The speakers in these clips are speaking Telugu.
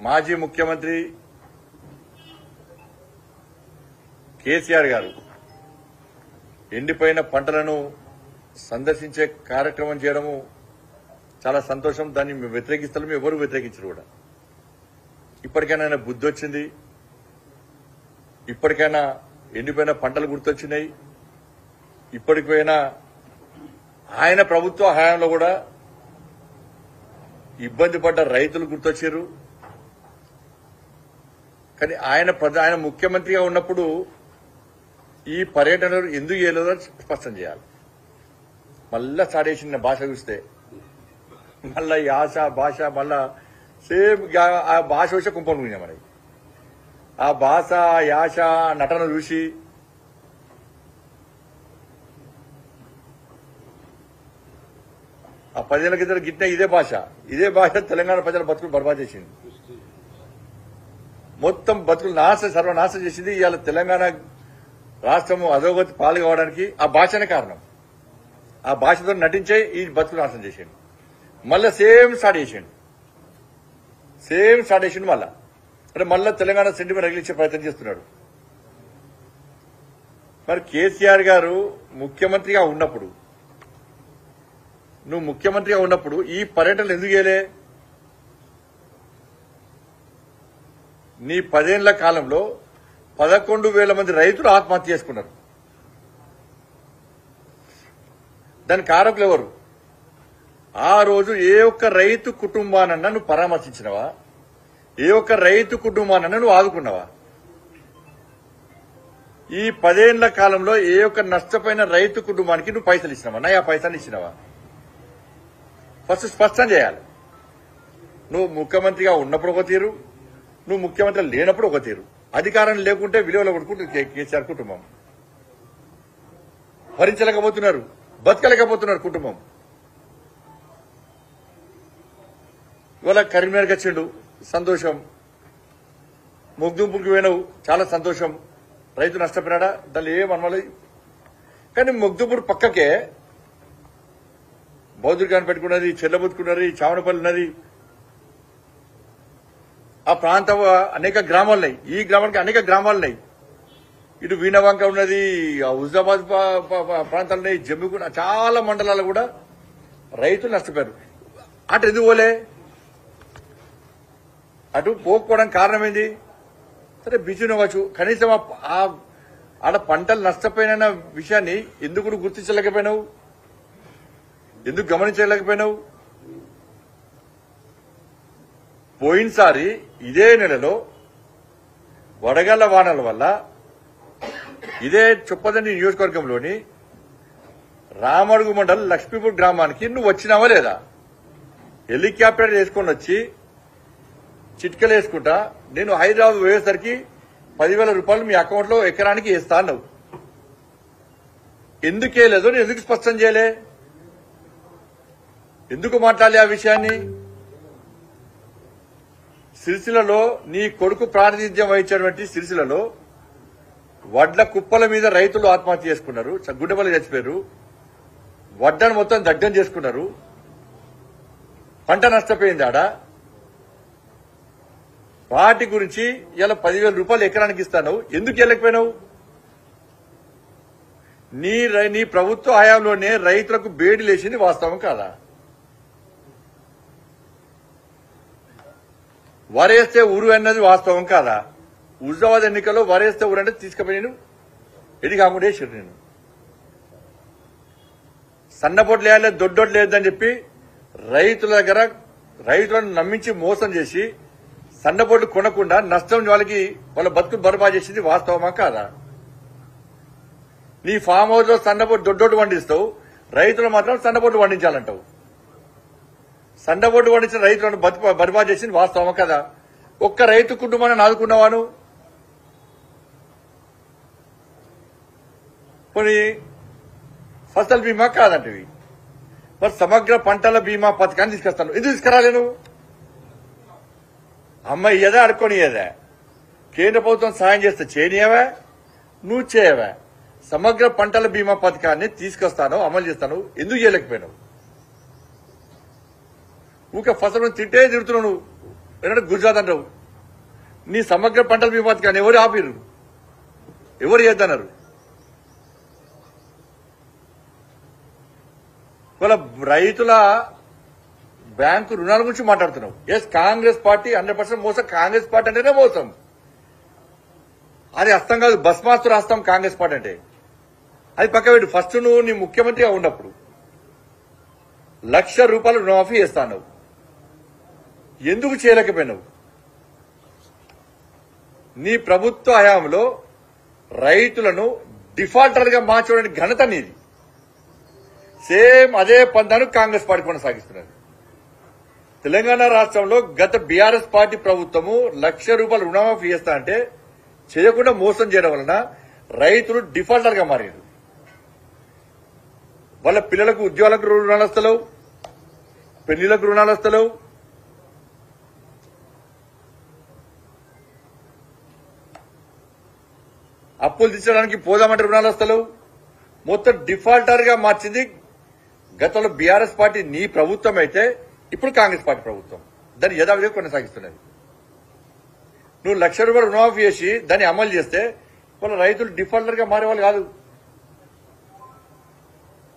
మాజీ ముఖ్యమంత్రి కేసీఆర్ గారు ఎండిపోయిన పంటలను సందర్శించే కార్యక్రమం చేయడము చాలా సంతోషం. దాన్ని మేము వ్యతిరేకిస్తాము, ఎవరు వ్యతిరేకించరు కూడా. ఇప్పటికైనా ఆయన బుద్ధి వచ్చింది, ఇప్పటికైనా ఎండిపోయిన పంటలు గుర్తొచ్చినాయి. ఇప్పటికైనా ఆయన ప్రభుత్వ హయాంలో కూడా ఇబ్బంది పడ్డ రైతులు గుర్తొచ్చారు. కానీ ఆయన ముఖ్యమంత్రిగా ఉన్నప్పుడు ఈ పర్యటనలు ఎందుకు చేయలేదో స్పష్టం చేయాలి. మళ్ళా సాడేసిన భాష చూస్తే మళ్ళా యాస భాష మళ్ళా సేమ్ ఆ భాష వచ్చే కుంపం పోయినా మనకి. ఆ భాష యాస నటన చూసి ఆ 10 ఏళ్ల కింద గిట్టిన ఇదే భాష తెలంగాణ ప్రజల బతుకులు బర్బాద్ చేసింది. మొత్తం బతుకులు సర్వనాశనం చేసింది. ఇవాళ తెలంగాణ రాష్ట్రము అధోగతి పాలు కావడానికి ఆ భాషనే కారణం. ఆ భాషతో నటించే ఈ బతుకులు నాశనం చేసిండు. మళ్ళా సేమ్ స్టార్ట్ చేసిండు మళ్ళా. అంటే మళ్ళా తెలంగాణ సెంటిమెంట్ రగిలించే ప్రయత్నం చేస్తున్నాడు. మరి కేసీఆర్ గారు ముఖ్యమంత్రిగా ఉన్నప్పుడు ఈ పర్యటనలు ఎందుకు చేయలే? నీ 10 ఏళ్ల కాలంలో 11,000 మంది రైతులు ఆత్మహత్య చేసుకున్నారు. దానికి కారకులు ఎవరు? ఆ రోజు ఏ ఒక్క రైతు కుటుంబానన్నా నువ్వు పరామర్శించినవా? ఏ ఒక్క రైతు కుటుంబానన్నా నువ్వు ఆదుకున్నావా? ఈ 10 ఏళ్ల కాలంలో ఏ ఒక్క నష్టపోయిన రైతు కుటుంబానికి నువ్వు పైసలు ఇచ్చినావా? నా ఆ పైసలు ఇచ్చినావా? ఫస్ట్ స్పష్టం చేయాలి. నువ్వు ముఖ్యమంత్రిగా ఉన్నప్పుడు ఒక తీరు, నువ్వు ముఖ్యమంత్రి లేనప్పుడు ఒక తీరు. అధికారం లేకుంటే విలువలు కొట్టుకుంటుంది కేసీఆర్ కుటుంబం. భరించలేకపోతున్నారు, బతకలేకపోతున్నారు కుటుంబం. ఇవాళ కరీంనగర్కి వచ్చిండు, సంతోషం. ముగ్దుంపుకి పోయినావు, చాలా సంతోషం. రైతు నష్టపోయినాడా? దాన్ని ఏమనవాలి. కానీ ముగ్దుంపూర్ పక్కకే బౌద్ధుడికాన్ని పెట్టుకున్నది, చెల్లబుతుకున్నది, చావనపల్లి ఉన్నది. ఆ ప్రాంతం అనేక గ్రామాలున్నాయి. ఈ గ్రామానికి అనేక గ్రామాలున్నాయి. ఇటు వీణవంక ఉన్నది, హుజాబాద్ ప్రాంతాలున్నాయి, జమ్మిగూడ, చాలా మండలాలు కూడా రైతులు నష్టపోయారు. అటు ఎందుకు పోలే? అటు పోకపోవడం కారణం ఏంది? సరే బిజునవచ్చు, కనీసం ఆడ పంటలు నష్టపోయిన విషయాన్ని ఎందుకు గుర్తించలేకపోయినావు? ఎందుకు గమనించలేకపోయినావు? పోయినసారి ఇదే నెలలో వడగళ్ల వానల వల్ల ఇదే చొప్పదండి నియోజకవర్గంలోని రామడుగు మండలం లక్ష్మీపూర్ గ్రామానికి నువ్వు వచ్చినావా లేదా? హెలికాప్టర్ వేసుకొని వచ్చి చిట్కలు వేసుకుంటా నేను హైదరాబాద్ పోయేసరికి 10,000 రూపాయలు మీ అకౌంట్లో ఎకరానికి వేస్తా అన్నావు. ఎందుకే లేదో నేను ఎందుకు స్పష్టం చేయలే? ఎందుకు మాట్లాడాలి ఆ విషయాన్ని? సిరిసిల్లలో నీ కొడుకు ప్రాతినిధ్యం వహించినటువంటి సిరిసిల్లలో వడ్ల కుప్పల మీద రైతులు ఆత్మహత్య చేసుకున్నారు, గుండెపల్లి చచ్చిపోయారు. వడ్లను మొత్తం దగ్ధం చేసుకున్నారు. పంట నష్టపోయింది ఆడ. వాటి గురించి ఇలా 10,000 రూపాయలు ఎకరానికి ఇస్తాను, ఎందుకు వెళ్ళకపోయినావు? నీ ప్రభుత్వ హయాంలోనే రైతులకు బేడి లేచింది వాస్తవం కాదా? వరేస్తే ఊరు అన్నది వాస్తవం కాదా? హుజాబాద్ ఎన్నికల్లో వరేస్తే ఊరు అంటే తీసుకుపోయి నేను ఎడి కాకుండా వేసారు. నేను సన్నపోట్లు వేయాలి, దొడ్డోట్లు లేదని చెప్పి రైతుల దగ్గర రైతులను నమ్మించి మోసం చేసి సన్నపోట్లు కొనకుండా నష్టం వాళ్ళ బతుకులు బర్బాద్ చేసింది వాస్తవమా కాదా? నీ ఫామ్ హౌస్ లో సన్నపోటు దొడ్డోటు పండిస్తావు, రైతులు మాత్రం సన్నపోట్లు పండించాలంటావు. సన్నబొడ్డు పండించిన రైతులను బర్బాద్ చేసింది వాస్తవమా కదా? ఒక్క రైతు కుటుంబాన్ని ఆదుకున్నావాను? కొన్ని ఫసల్ బీమా కాదంటవి. మరి సమగ్ర పంటల బీమా పథకాన్ని తీసుకొస్తాను, ఎందుకు తీసుకురాలేను? అమ్మ ఇయ్యదా, అడుక్కొని ఇయ్యదా? కేంద్ర ప్రభుత్వం సాయం చేస్తే చేయనియవా? నువ్వు చేయవా? సమగ్ర పంటల బీమా పథకాన్ని తీసుకొస్తాను, అమలు చేస్తాను, ఎందుకు చేయలేకపోయినావు? ఊకే ఫసలను తింటే తిడుతున్నావు నువ్వు. ఎందుకంటే గుజరాత్ అంటావు. నీ సమగ్ర పంటల బీమా పథకాన్ని ఎవరు ఆపిరు? ఎవరు చేద్దన్నారు? ఇవాళ రైతుల బ్యాంకు రుణాల గురించి మాట్లాడుతున్నావు. ఎస్, కాంగ్రెస్ పార్టీ 100% మోసం. కాంగ్రెస్ పార్టీ అంటేనే మోసం. అది అర్థం కాదు, భస్మాస్తు రాస్తాం కాంగ్రెస్ పార్టీ అంటే. అది పక్క పెట్టు. ఫస్ట్ నువ్వు నీ ముఖ్యమంత్రిగా ఉన్నప్పుడు ₹1,00,000 రుణమాఫీ చేస్తాను. ఎందుకు చేయలేకపోయినావు? నీ ప్రభుత్వ హయాంలో రైతులను డిఫాల్టర్ గా మార్చడానికి ఘనత నీది. సేమ్ అదే పంతాను కాంగ్రెస్ పార్టీ కొనసాగిస్తున్నది. తెలంగాణ రాష్ట్రంలో గత బీఆర్ఎస్ పార్టీ ప్రభుత్వము ₹1,00,000 రుణమాఫీ చేస్తా అంటే చేయకుండా మోసం చేయడం వలన రైతులు డిఫాల్టర్ గా మారారు. వాళ్ళ పిల్లలకు ఉద్యోగాలకు రుణాలు వస్తలేవు, పెళ్లిలకు రుణాలు వస్తలేవు. అప్పులు తీర్చడానికి పోదామంటే రుణాలు వస్తలేవు. మొత్తం డిఫాల్టర్ గా మార్చింది గతంలో బీఆర్ఎస్ పార్టీ నీ ప్రభుత్వం అయితే, ఇప్పుడు కాంగ్రెస్ పార్టీ ప్రభుత్వం దాన్ని యథావిధిగా కొనసాగిస్తున్నది. నువ్వు ₹1,00,000 రుణమాఫీ చేసి దాన్ని అమలు చేస్తే వాళ్ళ రైతులు డిఫాల్టర్ గా మారేవాళ్ళు కాదు.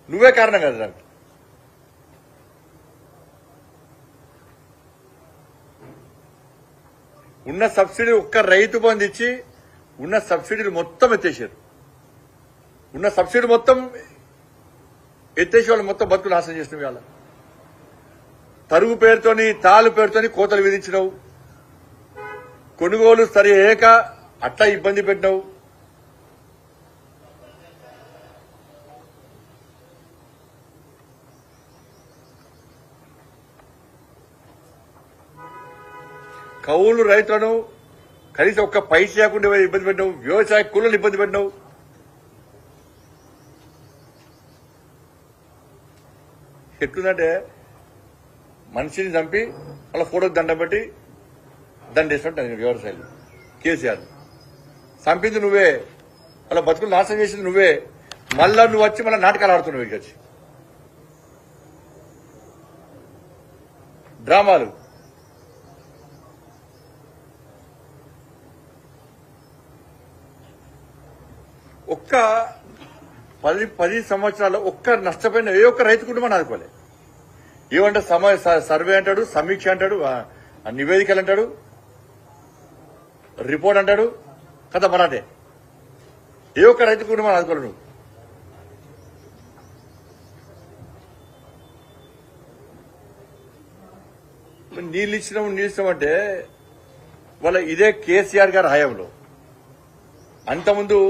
నువ్వే కారణం కదా దానికి. ఉన్న సబ్సిడీ ఒక్క రైతు బంధు ఇచ్చి ఉన్న సబ్సిడీలు మొత్తం ఎత్తేసారు. ఉన్న సబ్సిడీ మొత్తం ఎత్తేసి వాళ్ళు మొత్తం బతుకులు నాశనం చేసినవి. వాళ్ళ తరుగు పేరుతోని, తాలు పేరుతోని కోతలు విధించినవు. కొనుగోలు సరి అయ్యాక అట్లా ఇబ్బంది పెట్టినావు. కౌలు రైతులను కనీసం ఒక్క పైస లేకుండా ఇబ్బంది పెట్టినావు. వ్యవసాయ కూలీలను ఇబ్బంది పెట్టినావు. ఎట్లుందంటే మనిషిని చంపి వాళ్ళ ఫోటోకి దండం పెట్టి దండేసినట్టు వ్యవసాయాలు. కేసీఆర్ చంపింది నువ్వే, వాళ్ళ బతుకులు నాశనం చేసింది నువ్వే. మళ్ళా నువ్వు వచ్చి మళ్ళీ నాటకాలు ఆడుతున్నావు. ఇక వచ్చి డ్రామాలు. ఒక్క 10 సంవత్సరాలు ఒక్క నష్టపోయిన ఏ ఒక్క రైతు కుటుంబాన్ని ఆదుకోలే. ఏమంటే సర్వే అంటాడు, సమీక్ష అంటాడు, నివేదికలు అంటాడు, రిపోర్ట్ అంటాడు, కథ మరాటే. ఏ ఒక్క రైతు కుటుంబాన్ని ఆదుకోలే నువ్వు. నీళ్ళు ఇచ్చినామంటే వాళ్ళ ఇదే కేసీఆర్ గారి హయాంలో. అంతకుముందు